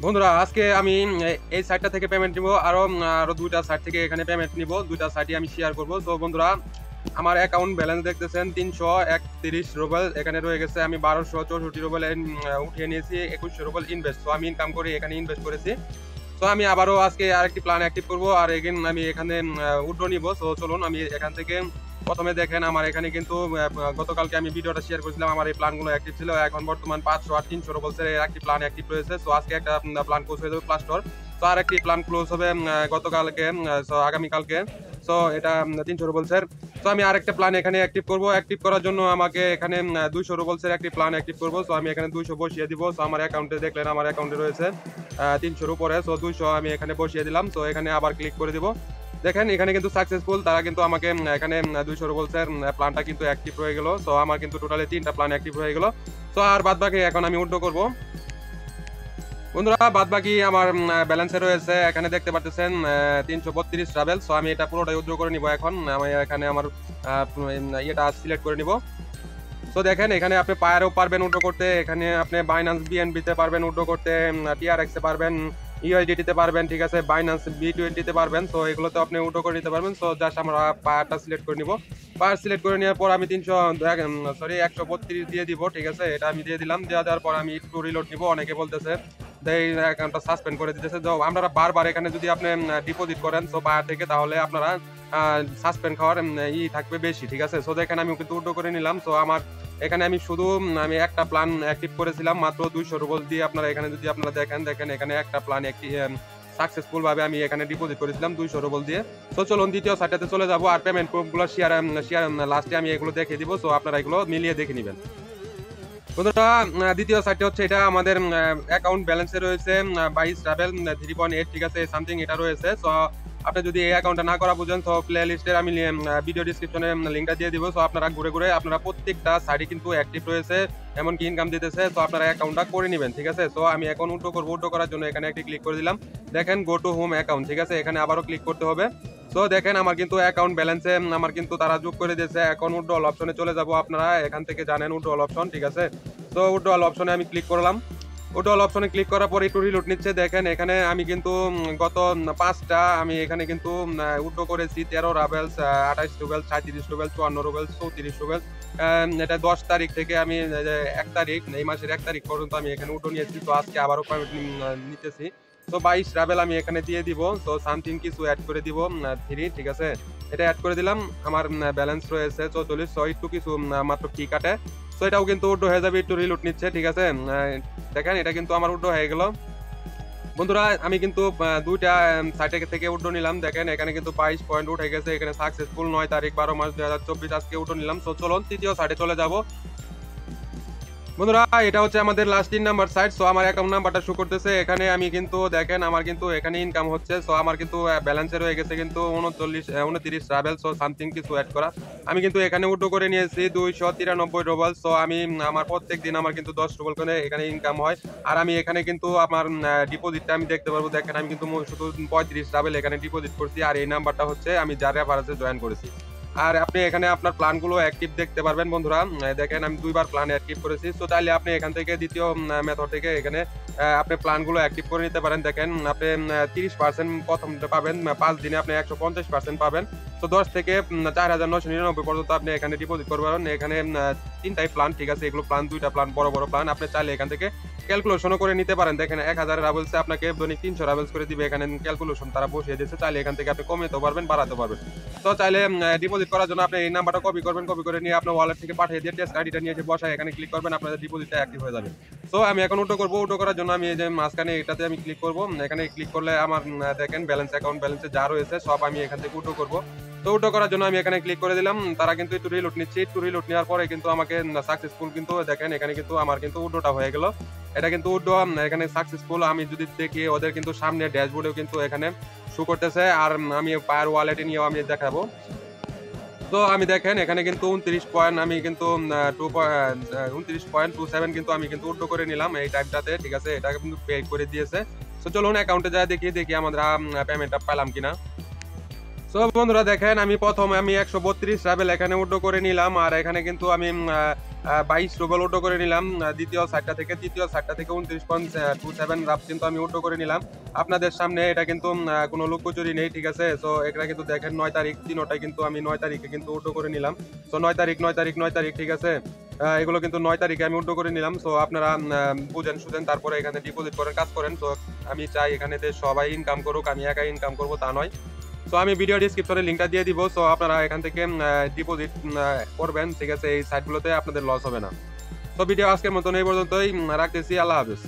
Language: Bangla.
বন্ধুরা আজকে আমি এই সাইটটা থেকে পেমেন্ট নিব, আরো আরো দুইটা সাইট থেকে এখানে পেমেন্ট নিব। দুইটা সাইটই আমি শেয়ার করব। তো বন্ধুরা, আমার অ্যাকাউন্ট ব্যালেন্স দেখতেছেন 331 রুবেল এখানে রয়ে গেছে। আমি 1264 রুবেল উঠিয়ে নিয়েছি, 2100 রুবেল ইনভেস্ট। তো আমি ইনকাম করে এখানে ইনভেস্ট করেছি। তো আমি আবারও আজকে আরেকটি প্ল্যান অ্যাক্টিভ করব, আর এগেন আমি এখানে উইথড্র নিব। তো চলুন আমি এখান থেকে প্রথমে দেখেন আমার এখানে কিন্তু গতকালকে আমি ভিডিওটা শেয়ার করেছিলাম, আমার এই প্ল্যানগুলো অ্যাক্টিভ ছিল। এখন বর্তমান 500 আর 300 রুবেলসের একটি প্ল্যান অ্যাক্টিভ রয়েছে। সো আজকে একটা প্ল্যান ক্লোজ হয়ে যাবে প্লাস্টর। তো আর একটি প্ল্যান ক্লোজ হবে গতকালকে, সো আগামীকালকে। সো এটা 300 রুবেলসের। তো আমি আরেকটা প্ল্যান এখানে অ্যাক্টিভ করব। অ্যাক্টিভ করার জন্য আমাকে এখানে 200 রুবেলসের একটি প্ল্যান অ্যাক্টিভ করব। সো আমি এখানে 200 বসিয়ে দিব। সো আমার অ্যাকাউন্টে দেখলেন আমার অ্যাকাউন্টে রয়েছে 300-র উপরে। সো 200 আমি এখানে বসিয়ে দিলাম। তো এখানে আবার ক্লিক করে দিব। দেখেন এখানে কিন্তু সাকসেসফুল, তারা কিন্তু আমাকে এখানে 200 রুবেলসের প্ল্যানটা কিন্তু অ্যাক্টিভ হয়ে গেল। সো আমার কিন্তু টোটালি 3টা প্ল্যান অ্যাক্টিভ হয়ে গেল। সো আর বাদ বাকি এখন আমি উইথড্র করব। বন্ধুরা বাদ বাকি আমার ব্যালেন্সে রয়েছে, এখানে দেখতে পাচ্ছেন 332 রাবেল। সো আমি এটা পুরোটাই উইথড্র করে নিব। এখন আমি এখানে আমার ইয়েটা সিলেক্ট করে নিব। তো দেখেন এখানে আপনি পায়ারও পারবেন উইথড্র করতে, এখানে আপনি বাইন্যান্স বিএনবি তে পারবেন উইথড্র করতে, টিআরএক্স এ পারবেন, ইউএসডিটি তে পারবেন, ঠিক আছে, বাইন্যান্স বি20 তে পারবেন। তো এগুলোতে আপনি উইথড্র করে নিতে পারবেন। তো জাস্ট আমরা পায়ারটা সিলেক্ট করে নিব। পায়ার সিলেক্ট করে নেওয়ার পর আমি 132 দিয়ে দিব, ঠিক আছে, এটা আমি দিয়ে দিলাম। দেওয়ার পর আমি একটু রিলোড নিব। অনেকে বলতেছে এই অ্যাকাউন্টটা সাসপেন্ড করে দিতেছে। তো আপনারা বারবার এখানে যদি আপনি ডিপোজিট করেন তো পায়ার থেকে, তাহলে আপনারা সাসপেন্ড খাওয়ার থাকবে বেশি, ঠিক আছে। সো দেখেন আমি কিন্তু উইথড্র করে নিলাম। সো আমার এখানে আমি শুধু আমি একটা প্ল্যান অ্যাক্টিভ করেছিলাম মাত্র 200 রুবেল দিয়ে। আপনারা এখানে যদি আপনারা দেখেন এখানে একটা প্ল্যান একটি সাকসেসফুল ভাবে আমি এখানে ডিপোজিট করেছিলাম 200 রুবেল দিয়ে। তো চলুন দ্বিতীয় সাইটটাতে চলে যাব, আর পেমেন্ট প্রুফগুলো শেয়ার লাস্টে আমি এগুলো দেখিয়ে দিব। সো আপনারা এগুলো মিলিয়ে দেখে নেবেন। বন্ধুরা দ্বিতীয় সাইটটা হচ্ছে, এটা আমাদের অ্যাকাউন্ট ব্যালেন্সে রয়েছে 22 রাবেল 3.8, ঠিক আছে, সামথিং এটা রয়েছে। সো আপনি যদি এই অ্যাকাউন্টটা না করা বুঝেন তো প্লে লিস্টের আমি ভিডিও ডিসক্রিপশনে লিঙ্কটা দিয়ে দিব। সো আপনারা ঘুরে ঘুরে আপনারা প্রত্যেকটা সাইটে কিন্তু অ্যাক্টিভ রয়েছে, এমনকি ইনকাম দিতেছে। তো আপনারা অ্যাকাউন্টটা করে নেবেন, ঠিক আছে। সো আমি এখন উইথড্র করবো। উইথড্র করার জন্য এখানে একটি ক্লিক করে দিলাম। দেখেন গো টু হোম অ্যাকাউন্ট, ঠিক আছে, এখানে আবারও ক্লিক করতে হবে। সো দেখেন আমার কিন্তু অ্যাকাউন্ট ব্যালেন্সে আমার কিন্তু তারা যোগ করে দিয়েছে। এখন উইথড্রল অপশনে চলে যাব। আপনারা এখান থেকে জানেন উইথড্রল অপশন, ঠিক আছে। তো উইথড্রল অপশনে আমি ক্লিক করলাম। উইথড্রল অপশনে ক্লিক করার পরে একটু রিলোড নিচ্ছে। দেখেন এখানে আমি কিন্তু গত 5টা আমি এখানে কিন্তু উইথড্র করেছি 13 রাবেলস, 28 রুবেল, 37 রুবেল, 54 রুবেল, 34 রুবেল। এটা 10 তারিখ থেকে আমি 1 তারিখ, এই মাসের 1 তারিখ পর্যন্ত আমি এখানে উইথড্র নিয়েছি। তো আজকে আবারও পেমেন্ট নিতেছি। তো 22 রাবেল আমি এখানে দিয়ে দিব। তো সামথিং কিছু অ্যাড করে দিব 3, ঠিক আছে, এটা অ্যাড করে দিলাম। আমার ব্যালেন্স রয়েছে 44। সো একটু কিছু মাত্র ফি কাটে। তো এটাও কিন্তু উইথড্র হয়ে যাবে, একটু রিলোড নিচ্ছে, ঠিক আছে। দেখেন এটা কিন্তু আমার উইথড্র হয়ে গেল। বন্ধুরা আমি কিন্তু দুইটা সাইট থেকে উইথড্র নিলাম। দেখেন এখানে কিন্তু 22 পয়েন্ট উঠে গেছে, এখানে সাকসেসফুল 9 তারিখ 12 মাস 2024 আজকে উইথড্র নিলাম। তো চলুন তৃতীয় সাইটে চলে যাব। বন্ধুরা এটা হচ্ছে আমাদের লাস্ট 3 নাম্বার সাইট। সো আমার অ্যাকাউন্ট নাম্বারটা শো করতেছে এখানে। আমি কিন্তু দেখেন আমার কিন্তু এখানে ইনকাম হচ্ছে। সো আমার কিন্তু ব্যালেন্সে রয়ে গেছে কিন্তু 29 রাবেল। সো সামথিং কিছু অ্যাড করা আমি কিন্তু এখানে উইথড্র করে নিয়েছি 293 রুবেল। সো আমি আমার প্রত্যেক দিন আমার কিন্তু 10 রুবেল করে এখানে ইনকাম হয়। আর আমি এখানে কিন্তু আমার ডিপোজিটটা আমি দেখতে পারবো। দেখেন আমি কিন্তু শুধু 35 রাবেল এখানে ডিপোজিট করছি, আর এই নাম্বারটা হচ্ছে আমি যার রেফারেন্সে জয়েন করেছি। আর আপনি এখানে আপনার প্ল্যানগুলো অ্যাক্টিভ দেখতে পারবেন। বন্ধুরা দেখেন আমি 2বার প্ল্যান অ্যাক্টিভ করেছি। তো তাহলে আপনি এখান থেকে দ্বিতীয় মেথড থেকে এখানে আপনি প্ল্যানগুলো অ্যাক্টিভ করে নিতে পারেন। দেখেন আপনি 30% প্রথমটা পাবেন, 5 দিনে আপনি 150% পাবেন। তো 10 থেকে 4999 পর্যন্ত আপনি এখানে ডিপোজিট করতে পারেন। এখানে 3টাই প্ল্যান, ঠিক আছে, এগুলো প্ল্যান 2টা প্ল্যান বড় বড় প্ল্যান। আপনি চাইলে এখান থেকে ক্যালকুলেশনও করে নিতে পারেন। দেখেন 1000 রাবেলসে আপনাকে দৈনিক 300 রাবেলস করে দিবে। এখানে ক্যালকুলেশন তারা বসিয়ে দিয়েছে, চাইলে এখান থেকে আপনি কমাতেও পারবেন, বাড়াতে পারবেন। তো চাইলে ডিপোজিট করার জন্য আপনি এই নাম্বারটা কপি করবেন, কপি করে নিয়ে আপনার ওয়ালেট থেকে পাঠিয়ে দিয়ে টেস্ট আইডিটা নিয়ে এসে বসায় এখানে ক্লিক করবেন, আপনাদের ডিপোজিটটা অ্যাক্টিভ হয়ে যাবে। তো আমি এখন উইথড্র করবো। উইথড্র করার জন্য আমি এই যে মাঝখানে এটাতে আমি ক্লিক করবো। এখানে ক্লিক করলে আমার দেখেন ব্যালেন্স, অ্যাকাউন্ট ব্যালেন্সে যা রয়েছে সব আমি এখান থেকে উইথড্র করবো। তো উইথড্র করার জন্য আমি এখানে ক্লিক করে দিলাম। তারা কিন্তু একটু রিলোড নিচ্ছে। একটু রিলোড নেওয়ার পরে কিন্তু আমাকে সাকসেসফুল কিন্তু দেখেন এখানে কিন্তু আমার কিন্তু উইথড্রটা হয়ে গেল। এটা কিন্তু উইথড্র এখানে সাকসেসফুল। আমি যদি দেখি ওদের কিন্তু সামনে ড্যাশবোর্ডেও কিন্তু এখানে শো করতেছে। আর আমি পায়ার ওয়ালেটে নিয়েও আমি দেখাবো। তো আমি দেখেন এখানে কিন্তু 29 পয়েন্ট আমি কিন্তু 29.27 কিন্তু আমি কিন্তু উইথড্র করে নিলাম এই টাইমটাতে, ঠিক আছে, এটা কিন্তু পে করে দিয়েছে। তো চলুন অ্যাকাউন্টে যাই দেখি আমরা পেমেন্টটা পেলাম কিনা। সো বন্ধুরা দেখেন আমি প্রথমে আমি 132 রাবেল এখানে উইথড্র করে নিলাম। আর এখানে কিন্তু আমি 22 রুবেল উড্ডো করে নিলাম দ্বিতীয় সাইডটা থেকে। তৃতীয় সাইডটা থেকে 29.27 রাফ কিন্তু আমি উড্ডো করে নিলাম আপনাদের সামনে। এটা কিন্তু কোনো লুকোচুরি নেই, ঠিক আছে। সো এটা কিন্তু দেখেন 9 তারিখ, তিনোটাই কিন্তু আমি 9 তারিখে কিন্তু উড্ডো করে নিলাম। সো 9 তারিখ 9 তারিখ 9 তারিখ, ঠিক আছে। এগুলো কিন্তু 9 তারিখে আমি উড্ডো করে নিলাম। সো আপনারা বুঝেন সুঝেন তারপরে এখানে ডিপোজিট করেন, কাজ করেন। তো আমি চাই এখানে সবাই ইনকাম করুক, আমি একাই ইনকাম করবো তা নয়। সো আমি ভিডিও ডিসক্রিপশনে লিঙ্কটা দিয়ে দিব। সো আপনারা এখান থেকে ডিপোজিট করবেন, ঠিক আছে। এই সাইটগুলোতে আপনাদের লস হবে না। তো ভিডিও আজকের মতন এই পর্যন্তই, রাখতেছি। আল্লাহ হাফেজ।